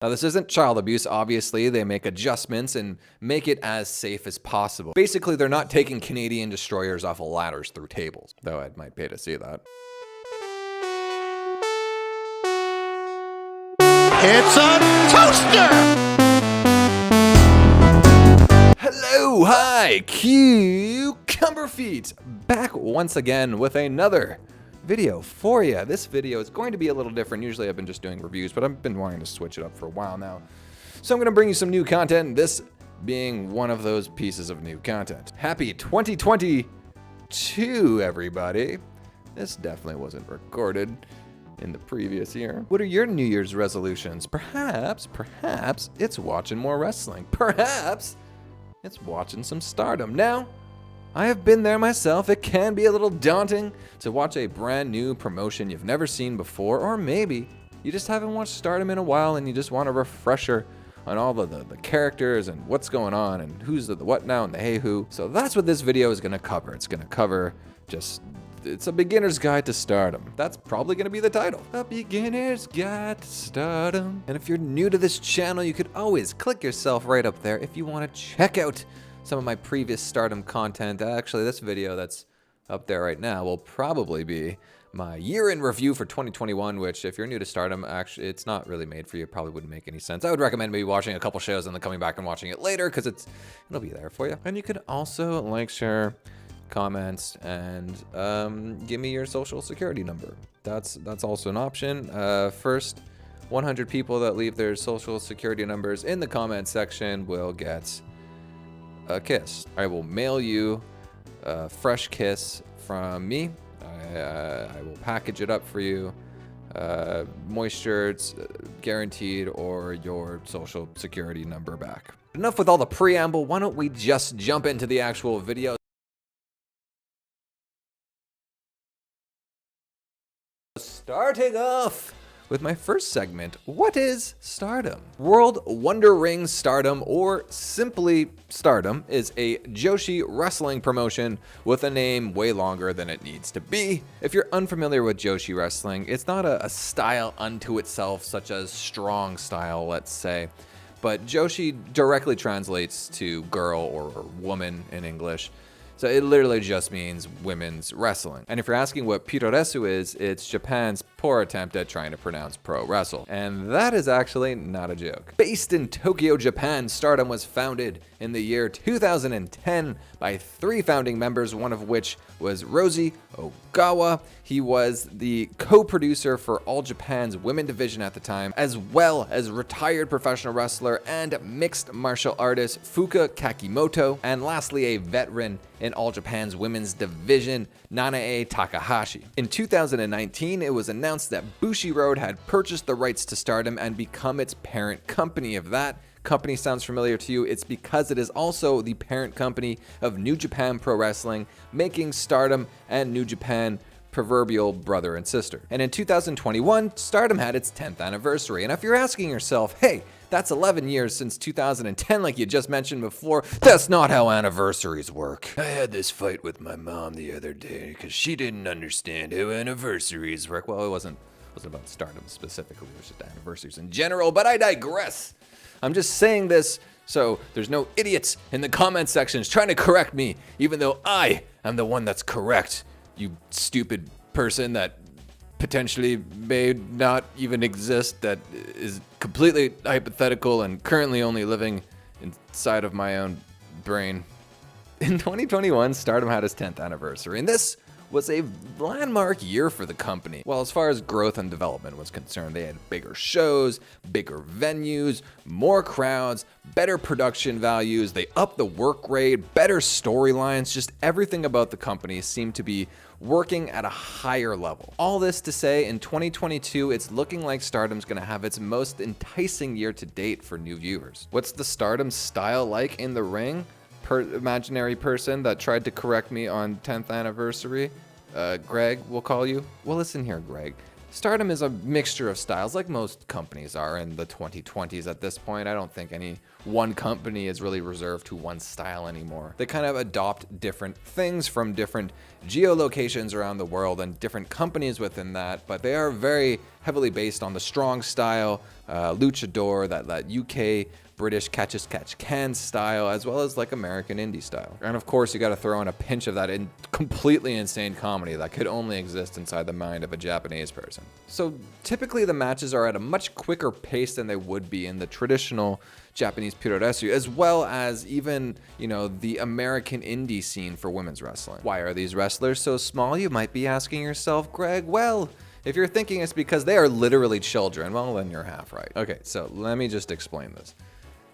Now, this isn't child abuse, obviously. They make adjustments and make it as safe as possible. Basically, they're not taking Canadian destroyers off of ladders through tables, though I might pay to see that. It's a toaster! Hello, hi, Cucumber Feet, back once again with another video for you. This video is going to be a little different. Usually I've been just doing reviews, but I've been wanting to switch it up for a while now. So I'm going to bring you some new content, this being one of those pieces of new content. Happy 2022, everybody. This definitely wasn't recorded in the previous year. What are your New Year's resolutions? Perhaps it's watching more wrestling. Perhaps it's watching some Stardom. Now, I have been there myself. It can be a little daunting to watch a brand new promotion you've never seen before, or maybe you just haven't watched Stardom in a while and you just want a refresher on all the characters and what's going on and who's the what now and the hey who. So that's what this video is going to cover. It's going to cover it's a beginner's guide to Stardom. That's probably going to be the title. A beginner's guide to Stardom. And if you're new to this channel, you could always click yourself right up there if you want to check out some of my previous Stardom content. Actually, this video that's up there right now will probably be my year-in review for 2021, which if you're new to Stardom, actually, it's not really made for you. It probably wouldn't make any sense. I would recommend maybe watching a couple shows and then coming back and watching it later because it'll be there for you. And you could also like, share, comments, and give me your social security number. That's also an option. First 100 people that leave their social security numbers in the comment section will get a kiss. I will mail you a fresh kiss from me. I will package it up for you. Moisture, guaranteed, or your social security number back. Enough with all the preamble. Why don't we just jump into the actual video? Starting off with my first segment, what is Stardom? World Wonder Ring Stardom, or simply Stardom, is a joshi wrestling promotion with a name way longer than it needs to be. If you're unfamiliar with joshi wrestling, it's not a style unto itself, such as strong style, let's say, but joshi directly translates to girl or woman in English. So it literally just means women's wrestling. And if you're asking what puroresu is, it's Japan's poor attempt at trying to pronounce pro wrestle. And that is actually not a joke. Based in Tokyo, Japan, Stardom was founded in the year 2010 by 3 founding members, one of which was Rossy Ogawa. He was the co-producer for All Japan's women division at the time, as well as retired professional wrestler and mixed martial artist Fuka Kakimoto, and lastly a veteran in All Japan's women's division, Nanae Takahashi. In 2019, it was announced that Bushiroad had purchased the rights to Stardom and become its parent company. If that company sounds familiar to you, it's because it is also the parent company of New Japan Pro Wrestling, making Stardom and New Japan proverbial brother and sister. And in 2021, Stardom had its 10th anniversary. And if you're asking yourself, hey, that's 11 years since 2010 like you just mentioned before, that's not how anniversaries work. I had this fight with my mom the other day because she didn't understand how anniversaries work. Well, it wasn't about Stardom specifically, it was just anniversaries in general, but I digress. I'm just saying this so there's no idiots in the comment sections trying to correct me, even though I am the one that's correct. You stupid person that potentially may not even exist, that is completely hypothetical and currently only living inside of my own brain. In 2021, Stardom had its 10th anniversary, and this was a landmark year for the company. Well, as far as growth and development was concerned, they had bigger shows, bigger venues, more crowds, better production values, they upped the work rate, better storylines, just everything about the company seemed to be working at a higher level. All this to say, in 2022, it's looking like Stardom's gonna have its most enticing year to date for new viewers. What's the Stardom style like in the ring? Imaginary person that tried to correct me on 10th anniversary, Greg, we'll call you. Well, listen here, Greg. Stardom is a mixture of styles, like most companies are in the 2020s at this point. I don't think any one company is really reserved to one style anymore. They kind of adopt different things from different geolocations around the world and different companies within that, but they are very heavily based on the strong style, luchador, that UK British catch as catch can style, as well as like American indie style. And of course, you got to throw in a pinch of that completely insane comedy that could only exist inside the mind of a Japanese person. So typically the matches are at a much quicker pace than they would be in the traditional Japanese puroresu, as well as even, you know, the American indie scene for women's wrestling. Why are these wrestlers so small, you might be asking yourself, Greg? Well, if you're thinking it's because they are literally children, well, then you're half right. Okay, so let me just explain this.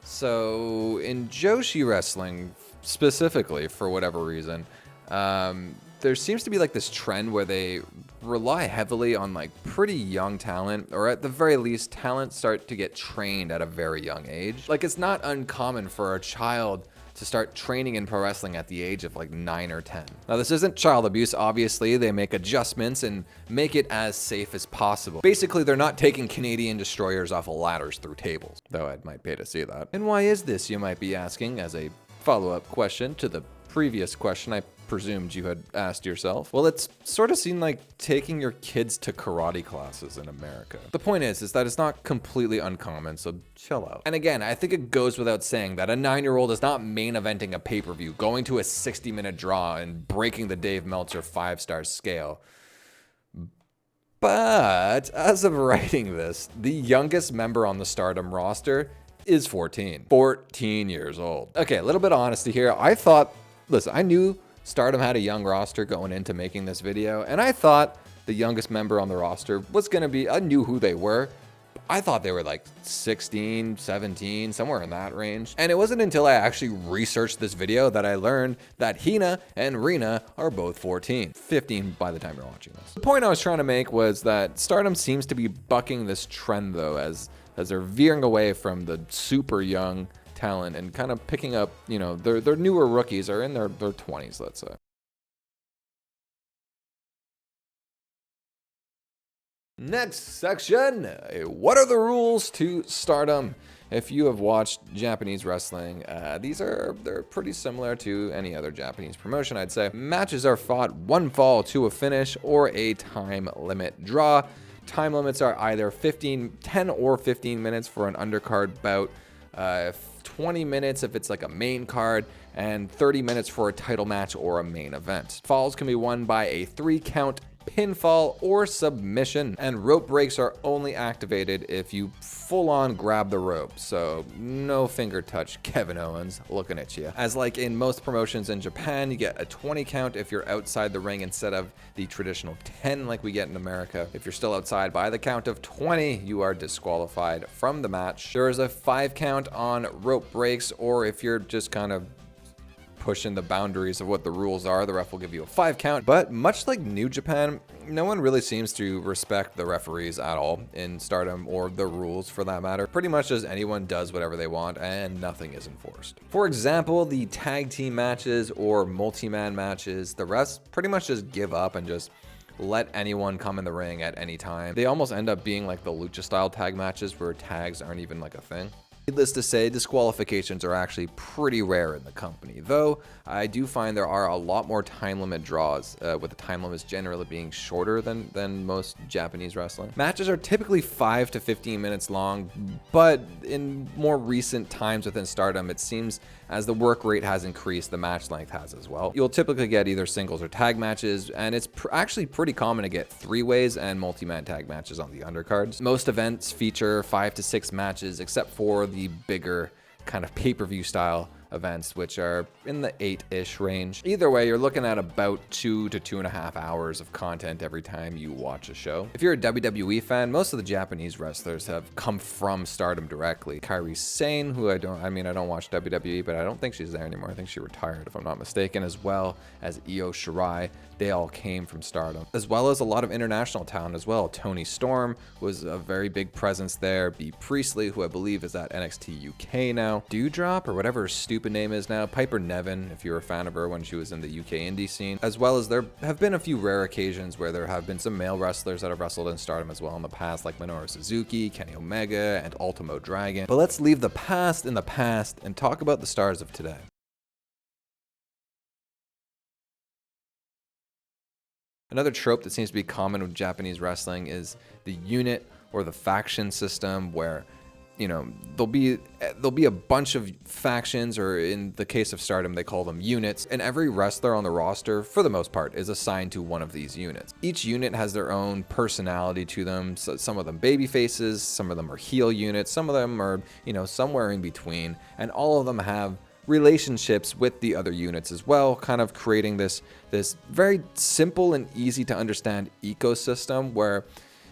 So in joshi wrestling specifically, for whatever reason, there seems to be like this trend where they rely heavily on like pretty young talent, or at the very least, talent start to get trained at a very young age. Like, it's not uncommon for a child to start training in pro wrestling at the age of like 9 or 10. Now, this isn't child abuse, obviously. They make adjustments and make it as safe as possible. Basically, they're not taking Canadian destroyers off of ladders through tables, though I might pay to see that. And why is this, you might be asking, as a follow-up question to the previous question I presumed you had asked yourself? Well, it's sort of seen like taking your kids to karate classes in America. The point is that it's not completely uncommon, so chill out. And again, I think it goes without saying that a 9-year-old is not main eventing a pay-per-view, going to a 60-minute draw and breaking the Dave Meltzer 5-star scale. But as of writing this, the youngest member on the Stardom roster is 14. 14 years old. Okay, a little bit of honesty here. I knew Stardom had a young roster going into making this video, and I thought the youngest member on the roster was gonna be, I knew who they were. I thought they were like 16, 17, somewhere in that range. And it wasn't until I actually researched this video that I learned that Hina and Rina are both 14. 15 by the time you're watching this. The point I was trying to make was that Stardom seems to be bucking this trend though, as they're veering away from the super young talent and kind of picking up, you know, their newer rookies are in their 20s, let's say. Next section, what are the rules to Stardom? If you have watched Japanese wrestling, they're pretty similar to any other Japanese promotion, I'd say. Matches are fought one fall to a finish or a time limit draw. Time limits are either 10 or 15 minutes for an undercard bout, 20 minutes if it's like a main card, and 30 minutes for a title match or a main event. Falls can be won by a 3-count pinfall or submission, and rope breaks are only activated if you full-on grab the rope, so no finger touch, Kevin Owens, looking at you. As like in most promotions in Japan, you get a 20 count if you're outside the ring instead of the traditional 10 like we get in America. If you're still outside by the count of 20, you are disqualified from the match. There is a 5 count on rope breaks, or if you're just kind of pushing the boundaries of what the rules are, the ref will give you a 5 count. But much like New Japan, no one really seems to respect the referees at all in Stardom, or the rules for that matter. Pretty much just anyone does whatever they want and nothing is enforced. For example, the tag team matches or multi-man matches, the refs pretty much just give up and just let anyone come in the ring at any time. They almost end up being like the lucha style tag matches where tags aren't even like a thing. Needless to say, disqualifications are actually pretty rare in the company, though I do find there are a lot more time limit draws, with the time limits generally being shorter than most Japanese wrestling. Matches are typically 5 to 15 minutes long, but in more recent times within Stardom, it seems as the work rate has increased, the match length has as well. You'll typically get either singles or tag matches, and it's actually pretty common to get 3-ways and multi-man tag matches on the undercards. Most events feature 5 to 6 matches, except for the bigger kind of pay-per-view style events, which are in the 8-ish range. Either way, you're looking at about 2 to 2.5 hours of content every time you watch a show. If you're a WWE fan, most of the Japanese wrestlers have come from Stardom directly. Kairi Sane, who I don't watch WWE, but I don't think she's there anymore. I think she retired, if I'm not mistaken, as well as Io Shirai. They all came from Stardom, as well as a lot of international talent as well. Toni Storm was a very big presence there. Bea Priestley, who I believe is at NXT UK now. Dewdrop, or whatever her stupid name is now. Piper Niven, if you were a fan of her when she was in the UK indie scene. As well as there have been a few rare occasions where there have been some male wrestlers that have wrestled in Stardom as well in the past, like Minoru Suzuki, Kenny Omega, and Ultimo Dragon. But let's leave the past in the past and talk about the stars of today. Another trope that seems to be common with Japanese wrestling is the unit or the faction system where, you know, there'll be a bunch of factions, or in the case of Stardom, they call them units, and every wrestler on the roster, for the most part, is assigned to one of these units. Each unit has their own personality to them. So some of them baby faces, some of them are heel units, some of them are, you know, somewhere in between, and all of them have relationships with the other units as well, kind of creating this very simple and easy to understand ecosystem where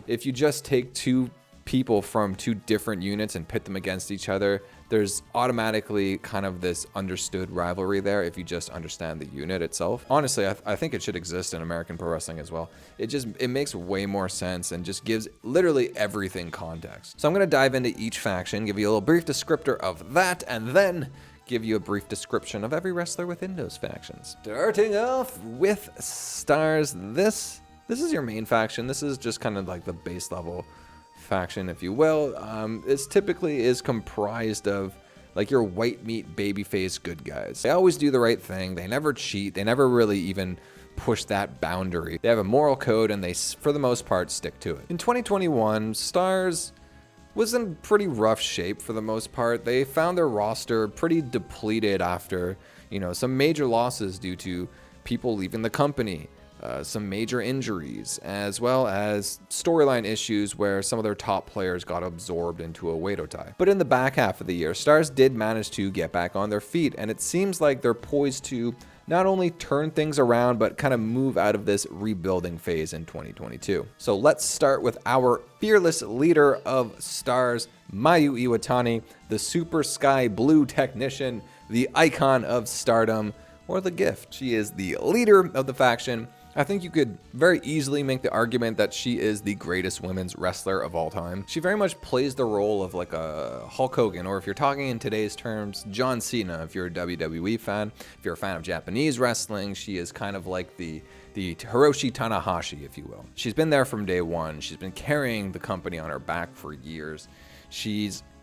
if you just take two people from two different units and pit them against each other, there's automatically kind of this understood rivalry there if you just understand the unit itself. Honestly, I think it should exist in American pro wrestling as well. It makes way more sense and just gives literally everything context. So I'm going to dive into each faction, give you a little brief descriptor of that, and then give you a brief description of every wrestler within those factions. Starting off with Stars, this is your main faction. This is just kind of like the base level faction, if you will. This typically is comprised of like your white meat babyface good guys. They always do the right thing. They never cheat. They never really even push that boundary. They have a moral code and they, for the most part, stick to it. In 2021, Stars was in pretty rough shape for the most part. They found their roster pretty depleted after, you know, some major losses due to people leaving the company. Some major injuries, as well as storyline issues where some of their top players got absorbed into a Wado tie. But in the back half of the year, Stars did manage to get back on their feet, and it seems like they're poised to not only turn things around, but kind of move out of this rebuilding phase in 2022. So let's start with our fearless leader of Stars, Mayu Iwatani, the Super Sky Blue technician, the icon of Stardom, or the gift. She is the leader of the faction. I think you could very easily make the argument that she is the greatest women's wrestler of all time. She very much plays the role of like a Hulk Hogan, or if you're talking in today's terms, John Cena, if you're a WWE fan. If you're a fan of Japanese wrestling, she is kind of like the Hiroshi Tanahashi, if you will. She's been there from day one. She's been carrying the company on her back for years.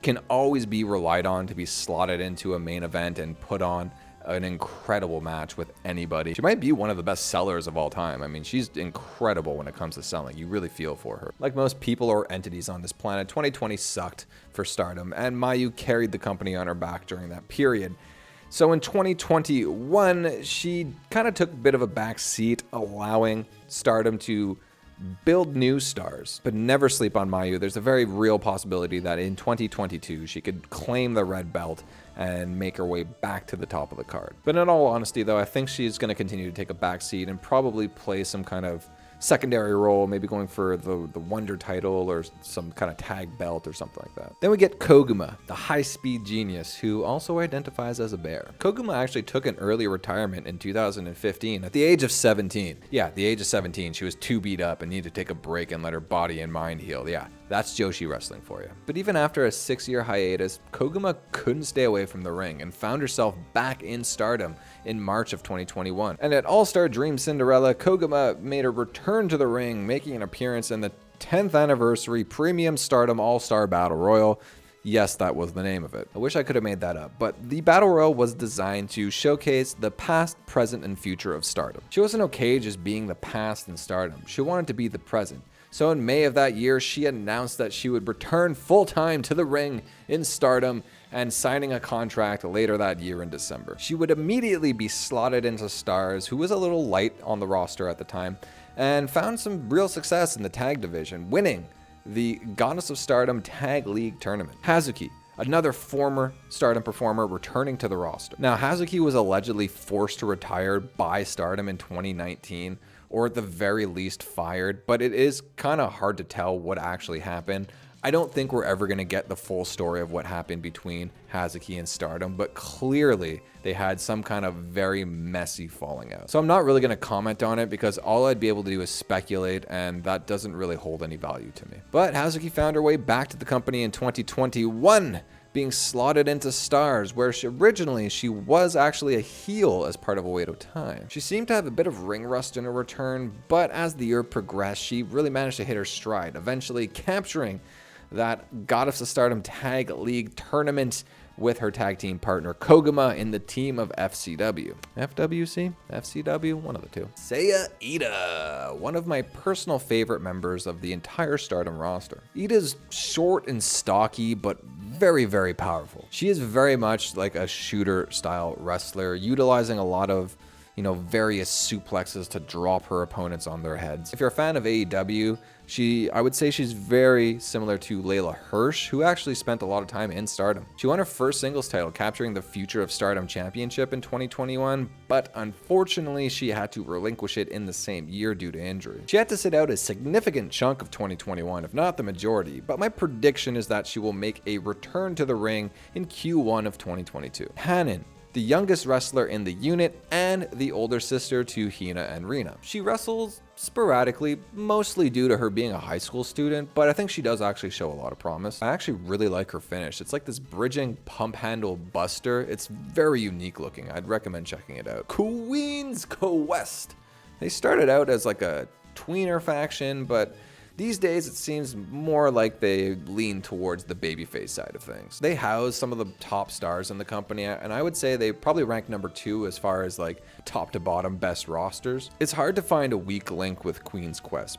Can always be relied on to be slotted into a main event and put on an incredible match with anybody. She might be one of the best sellers of all time. I mean, she's incredible when it comes to selling. You really feel for her. Like most people or entities on this planet, 2020 sucked for Stardom, and Mayu carried the company on her back during that period. So in 2021, she kind of took a bit of a back seat, allowing Stardom to build new stars, but never sleep on Mayu. There's a very real possibility that in 2022, she could claim the red belt and make her way back to the top of the card. But in all honesty, though, I think she's going to continue to take a back seat and probably play some kind of secondary role, maybe going for the Wonder title or some kind of tag belt or something like that. Then we get Koguma, the high-speed genius who also identifies as a bear. Koguma actually took an early retirement in 2015 at the age of 17. Yeah, the age of 17, she was too beat up and needed to take a break and let her body and mind heal. Yeah, that's joshi wrestling for you. But even after a 6-year hiatus, Koguma couldn't stay away from the ring and found herself back in Stardom in March of 2021. And at All-Star Dream Cinderella, Koguma made a return to the ring, making an appearance in the 10th anniversary Premium Stardom All-Star Battle Royal. Yes, that was the name of it. I wish I could have made that up, but the Battle Royal was designed to showcase the past, present, and future of Stardom. She wasn't okay just being the past in Stardom. She wanted to be the present. So in May of that year, she announced that she would return full-time to the ring in Stardom and signing a contract later that year in December. She would immediately be slotted into Stars, who was a little light on the roster at the time, and found some real success in the tag division, winning the Goddess of Stardom Tag League Tournament. Hazuki, another former Stardom performer, returning to the roster. Now, Hazuki was allegedly forced to retire by Stardom in 2019, or at the very least fired, but it is kind of hard to tell what actually happened. I don't think we're ever going to get the full story of what happened between Hazuki and Stardom, but clearly they had some kind of very messy falling out. So I'm not really going to comment on it because all I'd be able to do is speculate, and that doesn't really hold any value to me. But Hazuki found her way back to the company in 2021, being slotted into Stars, where originally she was actually a heel as part of Oedo time. She seemed to have a bit of ring rust in her return, but as the year progressed, she really managed to hit her stride, eventually capturing that Goddess of Stardom Tag League Tournament with her tag team partner Koguma in the team of FCW. FWC? FCW? One of the two. Seiya Ida, one of my personal favorite members of the entire Stardom roster. Ida's short and stocky, but very, very powerful. She is very much like a shooter style wrestler, utilizing a lot of various suplexes to drop her opponents on their heads. If you're a fan of AEW, I would say she's very similar to Layla Hirsch, who actually spent a lot of time in Stardom. She won her first singles title, capturing the Future of Stardom Championship in 2021, but unfortunately she had to relinquish it in the same year due to injury. She had to sit out a significant chunk of 2021, if not the majority, but my prediction is that she will make a return to the ring in Q1 of 2022. Hanan, the youngest wrestler in the unit and the older sister to Hina and Rina. She wrestles sporadically, mostly due to her being a high school student, but I think she does actually show a lot of promise. I actually really like her finish. It's like this bridging pump handle buster. It's very unique looking. I'd recommend checking it out. Queen's Quest. They started out as like a tweener faction, but these days, it seems more like they lean towards the babyface side of things. They house some of the top stars in the company, and I would say they probably rank number 2 as far as like top to bottom best rosters. It's hard to find a weak link with Queen's Quest,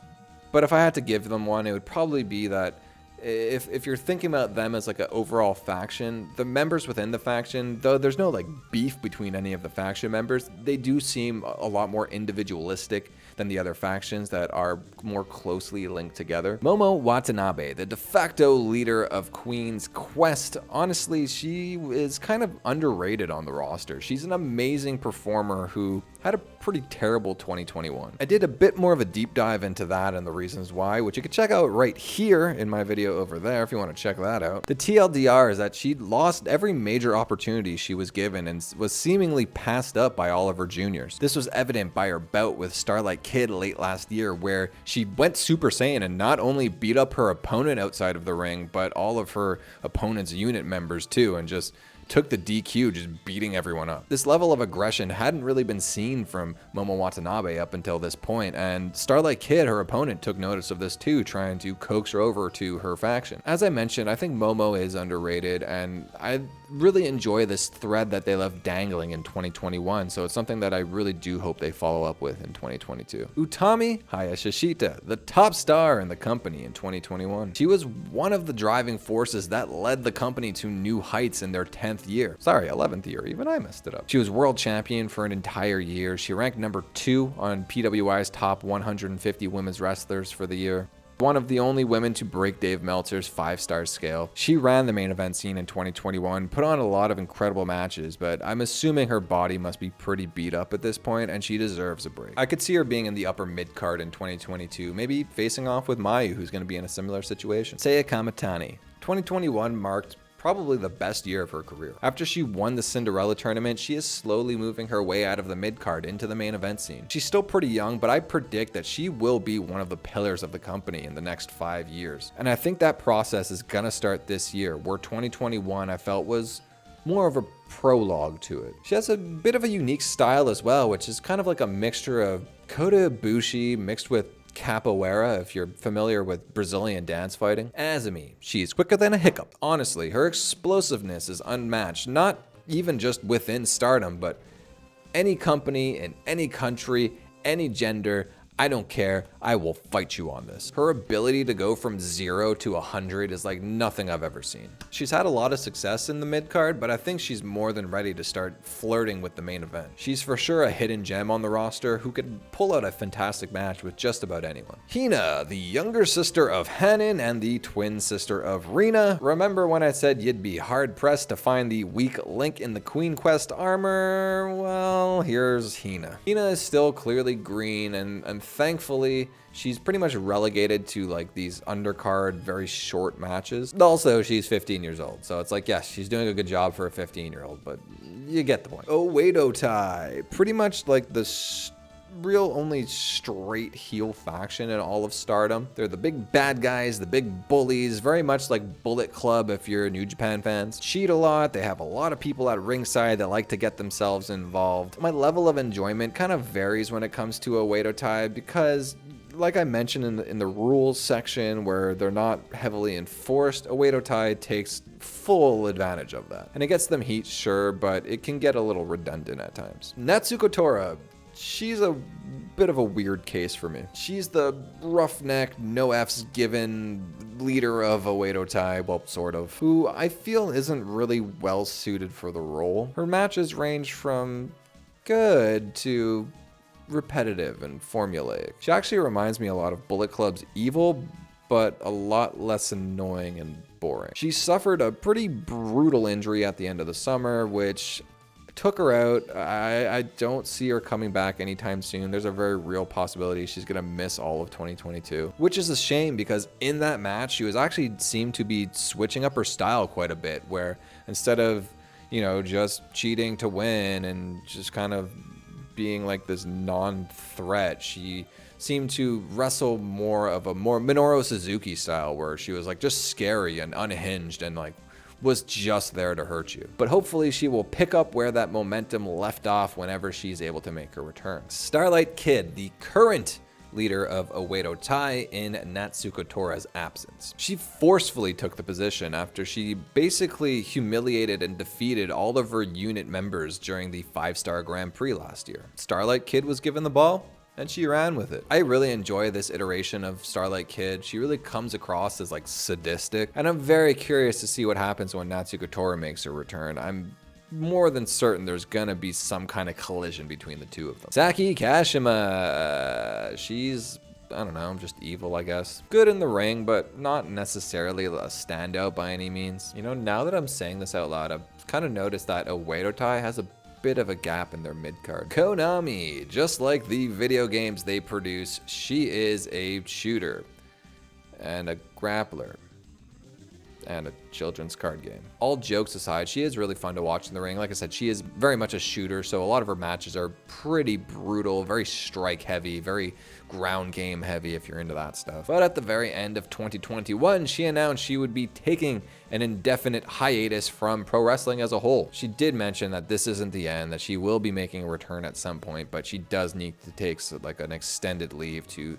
but if I had to give them one, it would probably be that if you're thinking about them as like an overall faction, the members within the faction, though there's no like beef between any of the faction members, they do seem a lot more individualistic than the other factions that are more closely linked together. Momo Watanabe, the de facto leader of Queen's Quest, honestly, she is kind of underrated on the roster. She's an amazing performer who had a pretty terrible 2021. I did a bit more of a deep dive into that and the reasons why, which you can check out right here in my video over there if you want to check that out. The TLDR is that she lost every major opportunity she was given and was seemingly passed up by all of her juniors. This was evident by her bout with Starlight Kid late last year, where she went Super Saiyan and not only beat up her opponent outside of the ring, but all of her opponent's unit members too, and just took the DQ, just beating everyone up. This level of aggression hadn't really been seen from Momo Watanabe up until this point, and Starlight Kid, her opponent, took notice of this too, trying to coax her over to her faction. As I mentioned, I think Momo is underrated, and I really enjoy this thread that they left dangling in 2021, so it's something that I really do hope they follow up with in 2022. Utami Hayashishita, the top star in the company in 2021. She was one of the driving forces that led the company to new heights in their 10th year. Sorry, 11th year, even I messed it up. She was world champion for an entire year. She ranked number 2 on PWI's top 150 women's wrestlers for the year. One of the only women to break Dave Meltzer's 5-star scale. She ran the main event scene in 2021, put on a lot of incredible matches, but I'm assuming her body must be pretty beat up at this point, and she deserves a break. I could see her being in the upper mid-card in 2022, maybe facing off with Mayu, who's going to be in a similar situation. Seiya Kamitani. 2021 marked probably the best year of her career. After she won the Cinderella tournament, she is slowly moving her way out of the mid-card into the main event scene. She's still pretty young, but I predict that she will be one of the pillars of the company in the next 5 years. And I think that process is gonna start this year, where 2021 I felt was more of a prologue to it. She has a bit of a unique style as well, which is kind of like a mixture of Kota Ibushi mixed with capoeira, if you're familiar with Brazilian dance fighting. Azumi, she's quicker than a hiccup. Honestly, her explosiveness is unmatched, not even just within Stardom, but any company in any country, any gender. I don't care, I will fight you on this. Her ability to go from 0 to 100 is like nothing I've ever seen. She's had a lot of success in the mid-card, but I think she's more than ready to start flirting with the main event. She's for sure a hidden gem on the roster who could pull out a fantastic match with just about anyone. Hina, the younger sister of Hanan and the twin sister of Rina. Remember when I said you'd be hard-pressed to find the weak link in the Queen Quest armor? Well, here's Hina. Hina is still clearly green, and thankfully, she's pretty much relegated to like these undercard, very short matches. Also, she's 15 years old, so it's like, yes, she's doing a good job for a 15-year-old, but you get the point. Oedo Tai, pretty much like the real only straight heel faction in all of Stardom. They're the big bad guys, the big bullies, very much like Bullet Club if you're New Japan fans. Cheat a lot, they have a lot of people at ringside that like to get themselves involved. My level of enjoyment kind of varies when it comes to Oedo Tai because like I mentioned in the rules section where they're not heavily enforced, Oedo Tai takes full advantage of that. And it gets them heat, sure, but it can get a little redundant at times. Natsuko Tora, she's a bit of a weird case for me. She's the roughneck, no F's given leader of Oedo Tai, well, sort of, who I feel isn't really well suited for the role. Her matches range from good to repetitive and formulaic. She actually reminds me a lot of Bullet Club's Evil, but a lot less annoying and boring. She suffered a pretty brutal injury at the end of the summer, which took her out. I don't see her coming back anytime soon. There's a very real possibility she's gonna miss all of 2022, which is a shame because in that match, she was actually seemed to be switching up her style quite a bit, where instead of, you know, just cheating to win and just kind of being like this non-threat, she seemed to wrestle more of a more Minoru Suzuki style, where she was like just scary and unhinged and like was just there to hurt you. But hopefully she will pick up where that momentum left off whenever she's able to make her return. Starlight Kid, the current leader of Oedo Tai in Natsuko Tora's absence. She forcefully took the position after she basically humiliated and defeated all of her unit members during the 5-star Grand Prix last year. Starlight Kid was given the ball, and she ran with it. I really enjoy this iteration of Starlight Kid. She really comes across as like sadistic, and I'm very curious to see what happens when Natsuko Tora makes her return. I'm more than certain there's gonna be some kind of collision between the two of them. Saki Kashima, she's, I don't know, just evil, I guess. Good in the ring, but not necessarily a standout by any means. You know, now that I'm saying this out loud, I've kind of noticed that Oedo Tai has a bit of a gap in their mid-card. Konami, just like the video games they produce, she is a shooter and a grappler and a children's card game. All jokes aside, she is really fun to watch in the ring. Like I said, she is very much a shooter, so a lot of her matches are pretty brutal, very strike heavy, very ground game heavy if you're into that stuff. But at the very end of 2021, she announced she would be taking an indefinite hiatus from pro wrestling as a whole. She did mention that this isn't the end, that she will be making a return at some point, but she does need to take like an extended leave to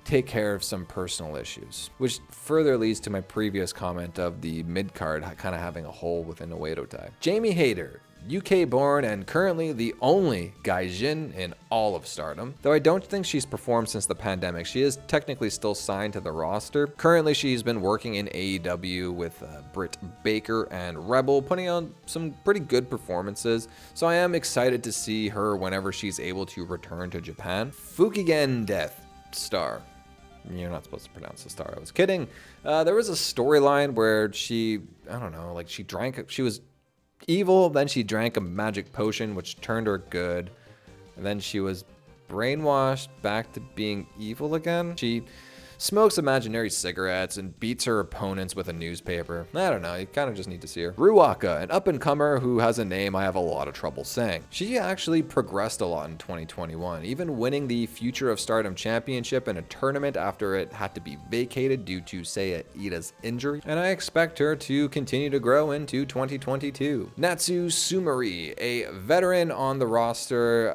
take care of some personal issues, which further leads to my previous comment of the mid-card kind of having a hole within Oedo Tai. Jamie Hayter, UK born and currently the only gaijin in all of Stardom. Though I don't think she's performed since the pandemic, she is technically still signed to the roster. Currently she's been working in AEW with Britt Baker and Rebel, putting on some pretty good performances, so I am excited to see her whenever she's able to return to Japan. Fukigen Death Star. You're not supposed to pronounce the star. I was kidding. There was a storyline where she, I don't know, like she was evil, then she drank a magic potion, which turned her good. And then she was brainwashed back to being evil again. She smokes imaginary cigarettes and beats her opponents with a newspaper. I don't know, you kind of just need to see her. Ruaka, an up-and-comer who has a name I have a lot of trouble saying. She actually progressed a lot in 2021, even winning the Future of Stardom Championship in a tournament after it had to be vacated due to Seiya Iida's injury, and I expect her to continue to grow into 2022. Natsu Sumari, a veteran on the roster,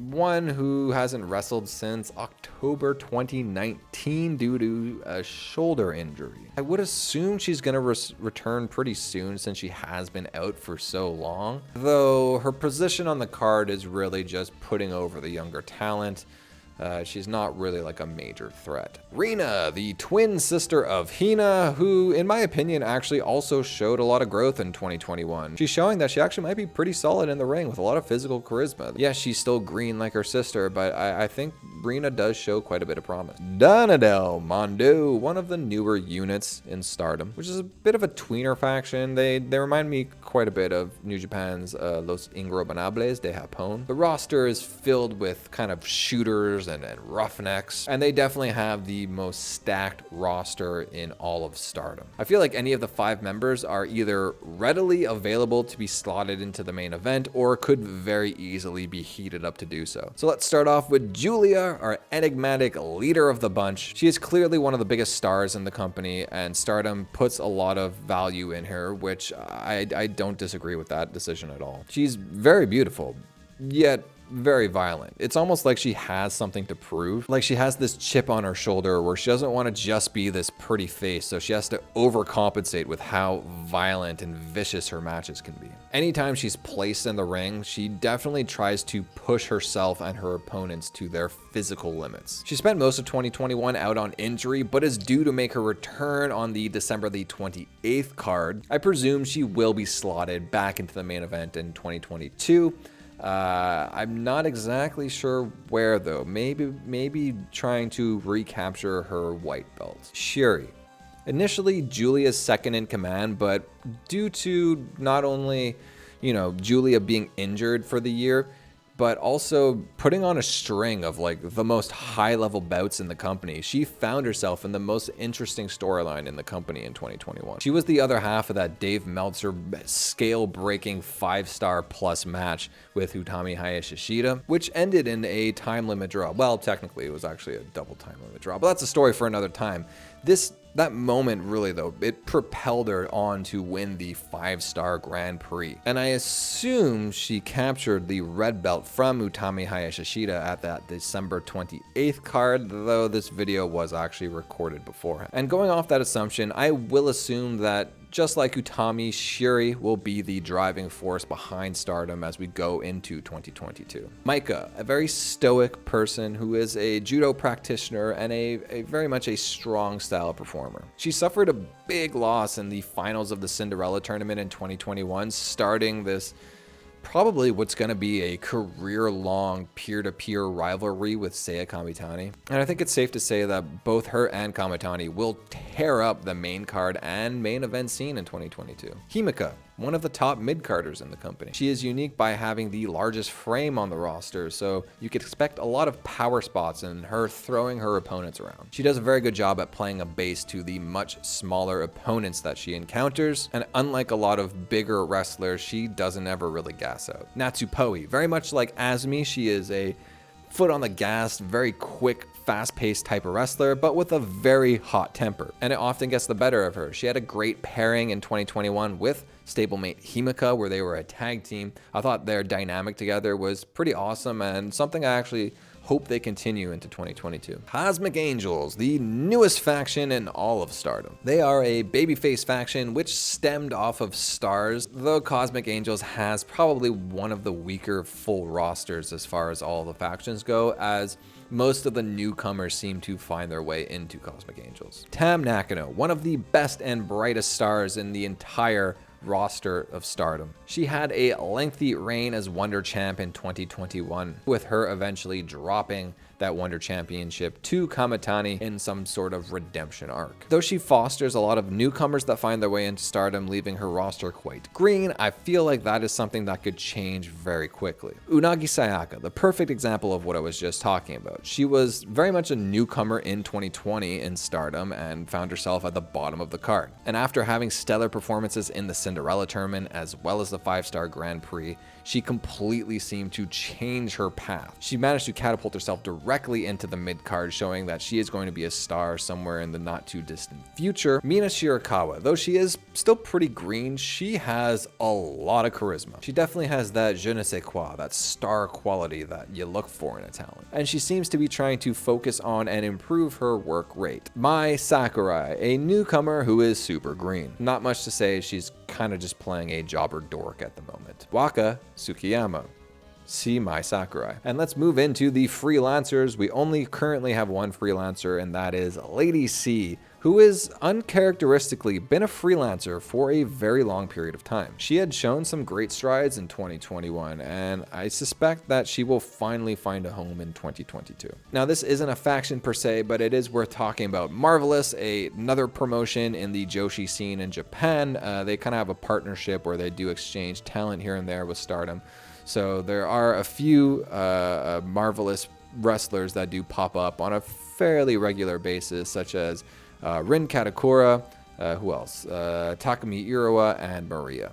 one who hasn't wrestled since October 2019 due to a shoulder injury. I would assume she's gonna return pretty soon since she has been out for so long, though her position on the card is really just putting over the younger talent. She's not really like a major threat. Rina, the twin sister of Hina, who in my opinion actually also showed a lot of growth in 2021. She's showing that she actually might be pretty solid in the ring with a lot of physical charisma. Yeah, she's still green like her sister, but I think Rina does show quite a bit of promise. Donadel Mondo, one of the newer units in Stardom, which is a bit of a tweener faction. They remind me quite a bit of New Japan's Los Ingobernables de Japón. The roster is filled with kind of shooters and roughnecks, and they definitely have the most stacked roster in all of Stardom. I feel like any of the 5 members are either readily available to be slotted into the main event or could very easily be heated up to do so. So let's start off with Julia, our enigmatic leader of the bunch. She is clearly one of the biggest stars in the company, and Stardom puts a lot of value in her, which I don't disagree with that decision at all. She's very beautiful, yet very violent. It's almost like she has something to prove. Like she has this chip on her shoulder where she doesn't want to just be this pretty face, so she has to overcompensate with how violent and vicious her matches can be. Anytime she's placed in the ring, she definitely tries to push herself and her opponents to their physical limits. She spent most of 2021 out on injury, but is due to make her return on the December the 28th card. I presume she will be slotted back into the main event in 2022. I'm not exactly sure where though. Maybe trying to recapture her white belt. Shuri. Initially Julia's second in command, but due to not only, Julia being injured for the year, but also putting on a string of like the most high-level bouts in the company, she found herself in the most interesting storyline in the company in 2021. She was the other half of that Dave Meltzer scale-breaking 5-star plus match with Utami Hayashishita, which ended in a time limit draw. Well, technically it was actually a double time limit draw, but that's a story for another time. That moment really though, it propelled her on to win the 5-star Grand Prix. And I assume she captured the red belt from Utami Hayashishita at that December 28th card, though this video was actually recorded beforehand. And going off that assumption, I will assume that just like Utami, Shuri will be the driving force behind Stardom as we go into 2022. Maika, a very stoic person who is a judo practitioner and a very much a strong style performer. She suffered a big loss in the finals of the Cinderella tournament in 2021, starting this probably what's going to be a career-long peer-to-peer rivalry with Seiya Kamitani. And I think it's safe to say that both her and Kamitani will tear up the main card and main event scene in 2022. Himika, one of the top mid-carders in the company. She is unique by having the largest frame on the roster, so you could expect a lot of power spots and her throwing her opponents around. She does a very good job at playing a base to the much smaller opponents that she encounters, and unlike a lot of bigger wrestlers, she doesn't ever really gas out. Natsupoi, very much like Azumi, she is a foot on the gas, very quick, fast-paced type of wrestler, but with a very hot temper, and it often gets the better of her. She had a great pairing in 2021 with stablemate Himika, where they were a tag team. I thought their dynamic together was pretty awesome and something I actually hope they continue into 2022. Cosmic Angels, the newest faction in all of Stardom. They are a babyface faction which stemmed off of Stars, though Cosmic Angels has probably one of the weaker full rosters as far as all the factions go, as most of the newcomers seem to find their way into Cosmic Angels. Tam Nakano, one of the best and brightest stars in the entire roster of Stardom. She had a lengthy reign as Wonder Champ in 2021, with her eventually dropping that Wonder Championship to Kamitani in some sort of redemption arc. Though she fosters a lot of newcomers that find their way into Stardom, leaving her roster quite green, I feel like that is something that could change very quickly. Unagi Sayaka, the perfect example of what I was just talking about. She was very much a newcomer in 2020 in Stardom and found herself at the bottom of the card. And after having stellar performances in the Cinderella tournament as well as the 5-star Grand Prix, she completely seemed to change her path. She managed to catapult herself directly into the mid-card, showing that she is going to be a star somewhere in the not too distant future. Mina Shirakawa, though she is still pretty green, she has a lot of charisma. She definitely has that je ne sais quoi, that star quality that you look for in a talent. And she seems to be trying to focus on and improve her work rate. Mai Sakurai, a newcomer who is super green. Not much to say, she's kind of just playing a jobber dork at the moment. Waka Tsukiyama. See Mai Sakurai. And let's move into the freelancers. We only currently have one freelancer, and that is Lady C, who has uncharacteristically been a freelancer for a very long period of time. She had shown some great strides in 2021, and I suspect that she will finally find a home in 2022. Now, this isn't a faction per se, but it is worth talking about. Marvelous, another promotion in the joshi scene in Japan. They kind of have a partnership where they do exchange talent here and there with Stardom. So there are a few Marvelous wrestlers that do pop up on a fairly regular basis, such as Rin Katakura, who else? Takumi Irawa, and Maria.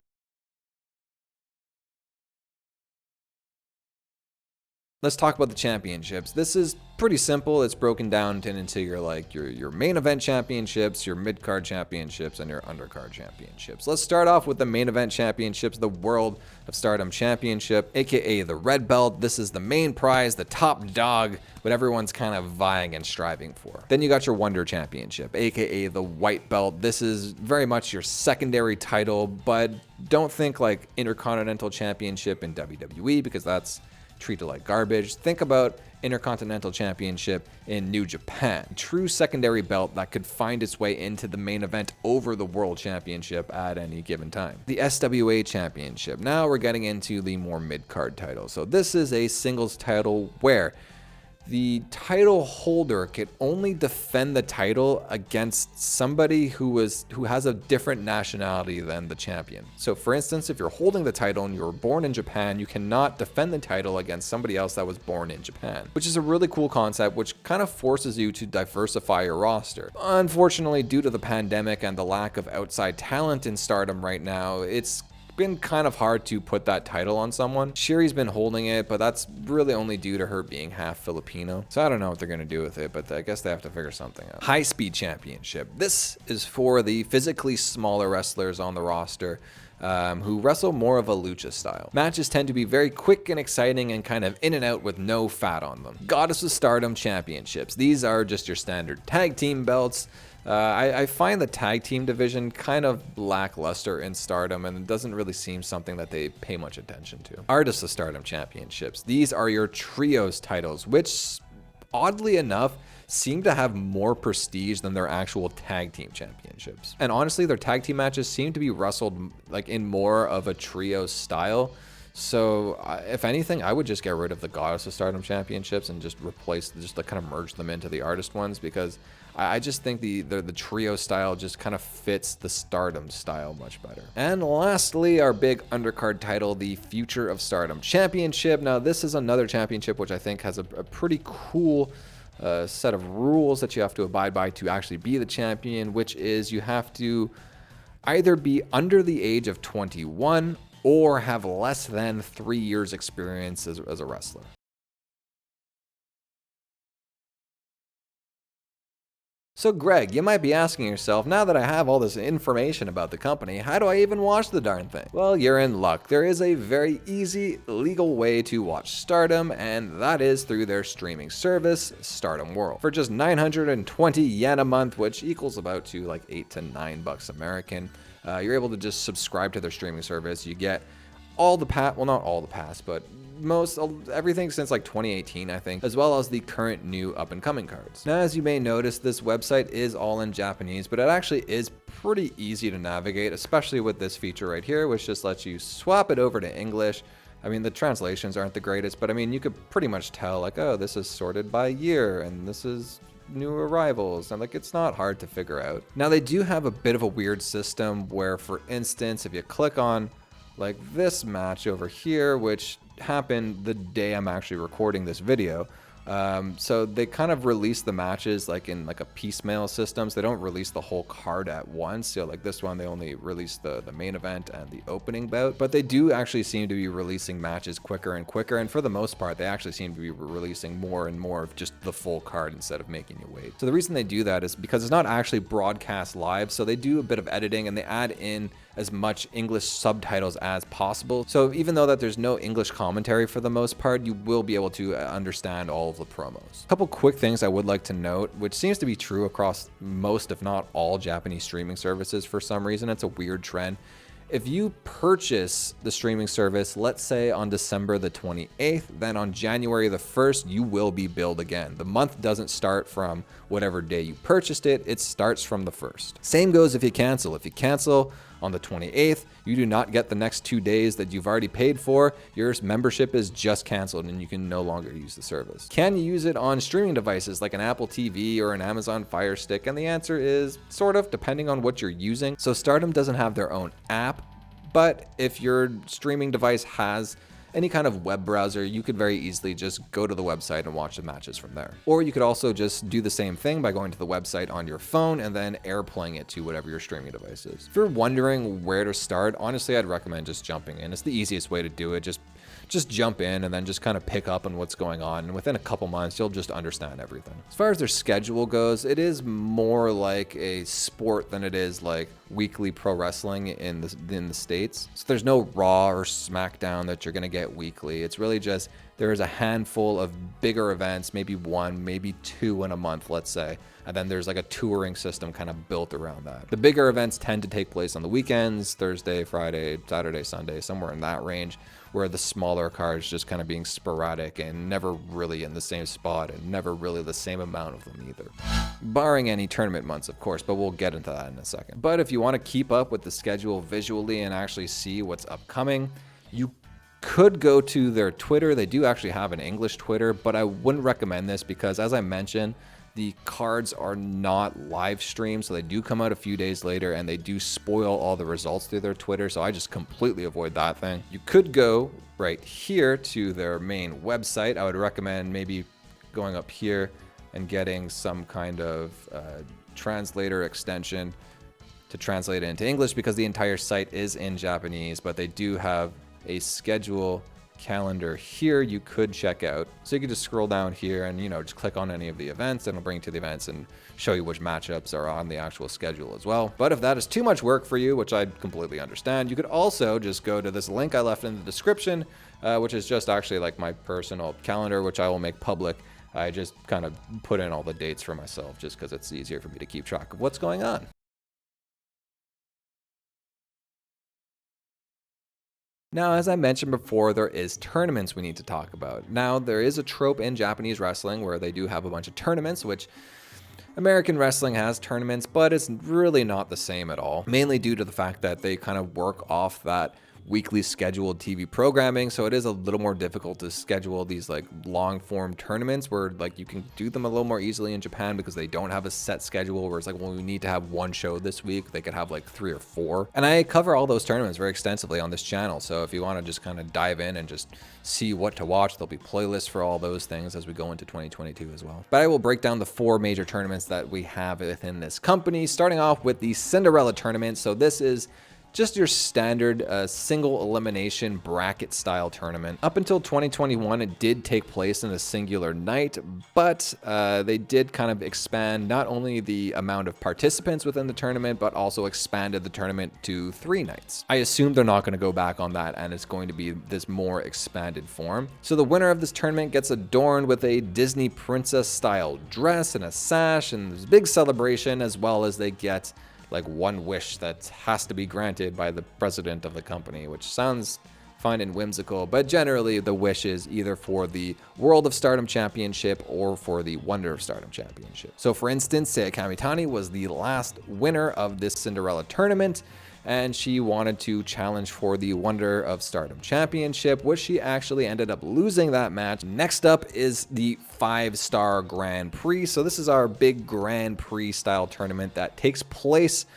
Let's talk about the championships. This is pretty simple. It's broken down into your main event championships, your mid-card championships, and your undercard championships. Let's start off with the main event championships, the World of Stardom Championship, aka the red belt. This is the main prize, the top dog, what everyone's kind of vying and striving for. Then you got your Wonder Championship, aka the white belt. This is very much your secondary title, but don't think like Intercontinental Championship in WWE, because that's treated like garbage. Think about Intercontinental Championship in New Japan. True secondary belt that could find its way into the main event over the World Championship at any given time. The SWA Championship. Now we're getting into the more mid-card title. So this is a singles title where the title holder can only defend the title against somebody who has a different nationality than the champion. So for instance, if you're holding the title and you were born in Japan, you cannot defend the title against somebody else that was born in Japan, which is a really cool concept, which kind of forces you to diversify your roster. Unfortunately, due to the pandemic and the lack of outside talent in Stardom right now, it's been kind of hard to put that title on someone. Shiri's been holding it, but that's really only due to her being half Filipino. So I don't know what they're going to do with it, but I guess they have to figure something out. High Speed Championship. This is for the physically smaller wrestlers on the roster who wrestle more of a lucha style. Matches tend to be very quick and exciting and kind of in and out with no fat on them. Goddess of Stardom Championships. These are just your standard tag team belts. I find the tag team division kind of lackluster in Stardom, and it doesn't really seem something that they pay much attention to. Artists of Stardom Championships. These are your trios titles, which oddly enough seem to have more prestige than their actual tag team championships. And honestly, their tag team matches seem to be wrestled like in more of a trio style. So if anything, I would just get rid of the Goddess of Stardom Championships and just kind of merge them into the artist ones, because I just think the trio style just kind of fits the Stardom style much better. And lastly, our big undercard title, the Future of Stardom Championship. Now this is another championship which I think has a pretty cool set of rules that you have to abide by to actually be the champion, which is you have to either be under the age of 21 or have less than 3 years experience as a wrestler. So Greg, you might be asking yourself, now that I have all this information about the company, how do I even watch the darn thing? Well, you're in luck. There is a very easy, legal way to watch Stardom, and that is through their streaming service, Stardom World. For just 920 yen a month, which equals about to like $8 to $9 American, you're able to just subscribe to their streaming service. You get all the well, not all the past, but everything since like 2018, I think, as well as the current new up-and-coming cards. Now, as you may notice, this website is all in Japanese, but it actually is pretty easy to navigate, especially with this feature right here, which just lets you swap it over to English. I mean, the translations aren't the greatest, but I mean, you could pretty much tell, like, oh, this is sorted by year, and this is new arrivals, and like, it's not hard to figure out. Now, they do have a bit of a weird system where, for instance, if you click on like this match over here, which happened the day I'm actually recording this video, so they kind of release the matches like in like a piecemeal system, so they don't release the whole card at once. So like this one, they only release the main event and the opening bout, but they do actually seem to be releasing matches quicker and quicker, and for the most part they actually seem to be releasing more and more of just the full card instead of making you wait. So the reason they do that is because it's not actually broadcast live, so they do a bit of editing and they add in as much English subtitles as possible. So even though that there's no English commentary for the most part, you will be able to understand all of the promos. A couple quick things I would like to note, which seems to be true across most, if not all, Japanese streaming services for some reason. It's a weird trend. If you purchase the streaming service, let's say on December the 28th, then on January the 1st, you will be billed again. The month doesn't start from whatever day you purchased it, it starts from the 1st. Same goes if you cancel. If you cancel on the 28th, you do not get the next 2 days that you've already paid for. Your membership is just canceled and you can no longer use the service. Can you use it on streaming devices like an Apple TV or an Amazon Fire Stick? And the answer is sort of, depending on what you're using. So Stardom doesn't have their own app, but if your streaming device has any kind of web browser, you could very easily just go to the website and watch the matches from there. Or you could also just do the same thing by going to the website on your phone and then airplaying it to whatever your streaming device is. If you're wondering where to start, honestly, I'd recommend just jumping in. It's the easiest way to do it. Just just jump in and then just kind of pick up on what's going on. And within a couple months, you'll just understand everything. As far as their schedule goes, it is more like a sport than it is like weekly pro wrestling in the States. So there's no Raw or SmackDown that you're going to get weekly. It's really just there's a handful of bigger events, maybe one, maybe two in a month, let's say. And then there's like a touring system kind of built around that. The bigger events tend to take place on the weekends, Thursday, Friday, Saturday, Sunday, somewhere in that range, where the smaller cards just kind of being sporadic and never really in the same spot and never really the same amount of them either. Barring any tournament months, of course, but we'll get into that in a second. But if you want to keep up with the schedule visually and actually see what's upcoming, you could go to their Twitter. They do actually have an English Twitter, but I wouldn't recommend this because, as I mentioned, the cards are not live streamed, so they do come out a few days later and they do spoil all the results through their Twitter, so I just completely avoid that thing. You could go right here to their main website. I would recommend maybe going up here and getting some kind of translator extension to translate it into English because the entire site is in Japanese, but they do have a schedule calendar here you could check out. So you could just scroll down here and, just click on any of the events and it'll bring you to the events and show you which matchups are on the actual schedule as well. But if that is too much work for you, which I completely understand, you could also just go to this link I left in the description, which is just actually like my personal calendar, which I will make public. I just kind of put in all the dates for myself just because it's easier for me to keep track of what's going on. Now, as I mentioned before, there is tournaments we need to talk about. Now, there is a trope in Japanese wrestling where they do have a bunch of tournaments, which American wrestling has tournaments, but it's really not the same at all, mainly due to the fact that they kind of work off that weekly scheduled TV programming, so it is a little more difficult to schedule these like long form tournaments where like you can do them a little more easily in Japan because they don't have a set schedule where it's like, well, we need to have one show this week. They could have like 3 or 4, and I cover all those tournaments very extensively on this channel, so if you want to just kind of dive in and just see what to watch, there'll be playlists for all those things as we go into 2022 as well. But I will break down the 4 major tournaments that we have within this company, starting off with the Cinderella tournament. So this is just your standard single elimination bracket style tournament. Up until 2021, it did take place in a singular night, but they did kind of expand not only the amount of participants within the tournament, but also expanded the tournament to 3 nights. I assume they're not going to go back on that, and it's going to be this more expanded form. So the winner of this tournament gets adorned with a Disney princess style dress and a sash, and there's a big celebration, as well as they get like one wish that has to be granted by the president of the company, which sounds fun and whimsical, but generally the wish is either for the World of Stardom Championship or for the Wonder of Stardom Championship. So for instance, Seiya Kamitani was the last winner of this Cinderella tournament, and she wanted to challenge for the Wonder of Stardom Championship, which she actually ended up losing that match. Next up is the 5-star Grand Prix. So this is our big Grand Prix style tournament that takes place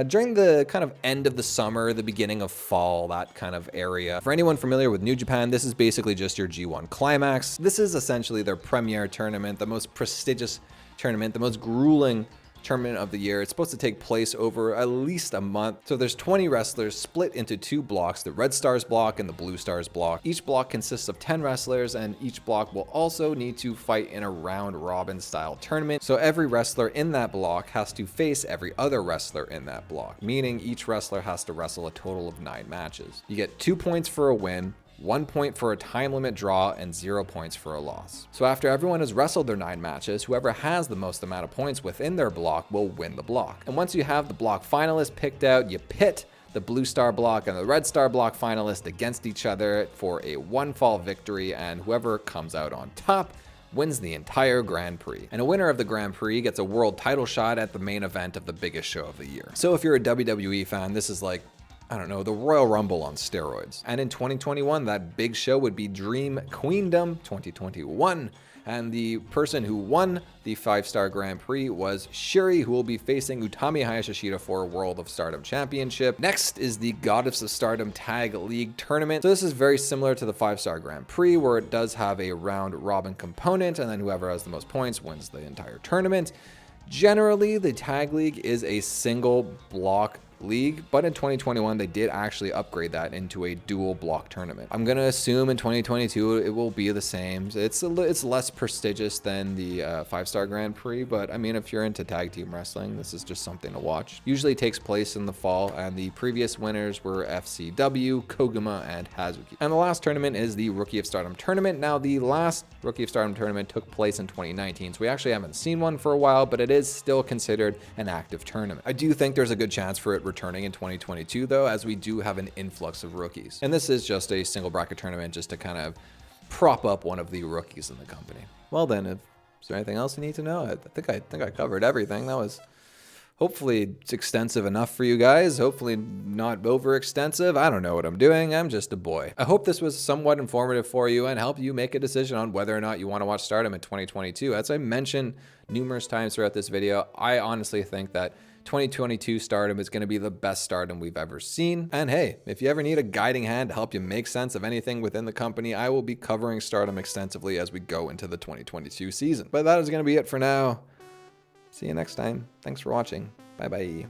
during the kind of end of the summer, the beginning of fall, that kind of area. For anyone familiar with New Japan, this is basically just your G1 Climax. This is essentially their premier tournament, the most prestigious tournament, the most grueling tournament of the year. It's supposed to take place over at least a month. So there's 20 wrestlers split into 2 blocks, the Red Stars block and the Blue Stars block. Each block consists of 10 wrestlers, and each block will also need to fight in a round robin style tournament. So every wrestler in that block has to face every other wrestler in that block, meaning each wrestler has to wrestle a total of 9 matches. You get 2 points for a win, 1 point for a time limit draw, and 0 points for a loss. So after everyone has wrestled their 9 matches, whoever has the most amount of points within their block will win the block. And once you have the block finalists picked out, you pit the Blue Star block and the Red Star block finalist against each other for a 1-fall victory, and whoever comes out on top wins the entire Grand Prix. And a winner of the Grand Prix gets a world title shot at the main event of the biggest show of the year. So if you're a WWE fan, this is like, I don't know, the Royal Rumble on steroids. And in 2021, that big show would be Dream Queendom 2021. And the person who won the 5-star Grand Prix was Shuri, who will be facing Utami Hayashishita for World of Stardom Championship. Next is the Goddess of Stardom Tag League Tournament. So this is very similar to the 5-star Grand Prix, where it does have a round robin component, and then whoever has the most points wins the entire tournament. Generally, the Tag League is a single block league, but in 2021 they did actually upgrade that into a dual block tournament. I'm gonna assume in 2022 it will be the same. It's less prestigious than the 5-star Grand Prix, but I mean, if you're into tag team wrestling, this is just something to watch. Usually takes place in the fall, and the previous winners were FCW, Koguma, and Hazuki. And the last tournament is the Rookie of Stardom tournament. Now, the last Rookie of Stardom tournament took place in 2019, so we actually haven't seen one for a while, but it is still considered an active tournament. I do think there's a good chance for it returning in 2022 though, as we do have an influx of rookies. And this is just a single bracket tournament just to kind of prop up one of the rookies in the company. Well then, is there anything else you need to know? I think I covered everything. That was hopefully it's extensive enough for you guys. Hopefully not overextensive. I don't know what I'm doing. I'm just a boy. I hope this was somewhat informative for you and help you make a decision on whether or not you want to watch Stardom in 2022. As I mentioned numerous times throughout this video, I honestly think that 2022 Stardom is going to be the best Stardom we've ever seen. And hey, if you ever need a guiding hand to help you make sense of anything within the company, I will be covering Stardom extensively as we go into the 2022 season. But that is going to be it for now. See you next time. Thanks for watching. Bye bye.